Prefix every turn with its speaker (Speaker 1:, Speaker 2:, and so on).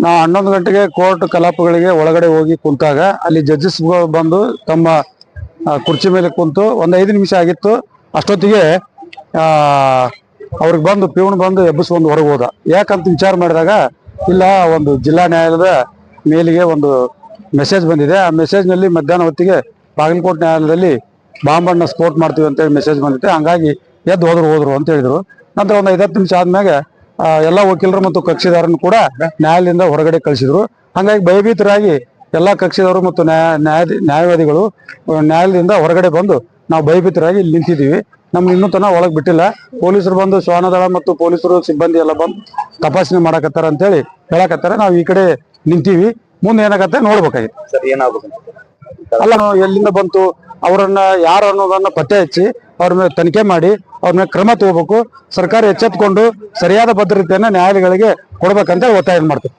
Speaker 1: ನಾವು 11 ಗಂಟೆಗೆ ಕೋರ್ಟ್ ಕಲಾಪಗಳಿಗೆ ಒಳಗಡೆ ಹೋಗಿ ಕುಂತಾಗ ಅಲ್ಲಿ ಜಡ್ಜಸ್ಗಳು ಬಂದು ತಮ್ಮ ಕುರ್ಚಿ ಮೇಲೆ ಕುಂತು ಒಂದು 5 ನಿಮಿಷ ಆಗಿತ್ತು. ಅಷ್ಟೊತ್ತಿಗೆ ಅವ್ರಿಗೆ ಬಂದು ಪಿವನ್ ಬಂದು ಎಬ್ಬಿಸ್ಕೊಂಡು ಹೊರಗೆ ಹೋದ. ಯಾಕಂತ ವಿಚಾರ ಮಾಡಿದಾಗ ಇಲ್ಲ, ಒಂದು ಜಿಲ್ಲಾ ನ್ಯಾಯಾಲಯದ ಮೇಲಿಗೆ ಒಂದು ಮೆಸೇಜ್ ಬಂದಿದೆ. ಆ ಮೆಸೇಜ್ನಲ್ಲಿ ಮಧ್ಯಾಹ್ನ ಹೊತ್ತಿಗೆ ಬಾಗಲಕೋಟೆ ನ್ಯಾಯಾಲಯದಲ್ಲಿ ಬಾಂಬನ್ನ ಸ್ಫೋಟ್ ಮಾಡ್ತೀವಿ ಅಂತೇಳಿ ಮೆಸೇಜ್ ಬಂದಿದೆ. ಹಂಗಾಗಿ ಎದ್ದು ಹೋದ್ರು ಅಂತ ಹೇಳಿದ್ರು. ನಂತರ ಒಂದು 5-10 ನಿಮಿಷ ಆದ್ಮೇಲೆ ಎಲ್ಲ ವಕೀಲರು ಮತ್ತು ಕಕ್ಷಿದಾರನ್ನು ಕೂಡ ನ್ಯಾಯಾಲಯದಿಂದ ಹೊರಗಡೆ ಕಳಿಸಿದ್ರು. ಹಂಗಾಗಿ ಭಯಭೀತರಾಗಿ ಎಲ್ಲಾ ಕಕ್ಷಿದಾರರು ಮತ್ತು ನ್ಯಾಯವಾದಿಗಳು ನ್ಯಾಯಾಲಯದಿಂದ ಹೊರಗಡೆ ಬಂದು ನಾವು ಭಯಭೀತರಾಗಿ ಇಲ್ಲಿ ನಿಂತಿದ್ದೀವಿ. ನಮ್ಗೆ ಇನ್ನೂ ತನಕ ಒಳಗೆ ಬಿಟ್ಟಿಲ್ಲ. ಪೊಲೀಸರು ಬಂದು ಶ್ವಾನದಳ ಮತ್ತು ಪೊಲೀಸರು ಸಿಬ್ಬಂದಿ ಎಲ್ಲ ಬಂದು ತಪಾಸಣೆ ಮಾಡಕತ್ತಾರ ಅಂತೇಳಿ ಹೇಳಕತ್ತಾರ. ನಾವು ಈ ಕಡೆ ನಿಂತೀವಿ. ಮುಂದೆ ಏನಾಗತ್ತೆ ನೋಡ್ಬೇಕಾಗಿತ್ತು. ಅಲ್ಲ, ಎಲ್ಲಿಂದ ಬಂತು, ಅವರನ್ನ ಯಾರು ಅನ್ನೋದನ್ನ ಪತ್ತೆ ಹಚ್ಚಿ ಅವ್ರ ಮೇಲೆ ತನಿಖೆ ಮಾಡಿ ಅವ್ರ ಮೇಲೆ ಕ್ರಮ ತಗೋಬೇಕು. ಸರ್ಕಾರ ಎಚ್ಚೆತ್ಕೊಂಡು ಸರಿಯಾದ ಭದ್ರತೆಯನ್ನ ನ್ಯಾಯಾಲಯಗಳಿಗೆ ಕೊಡ್ಬೇಕಂತ ಒತ್ತಾಯ ಮಾಡ್ತೀವಿ.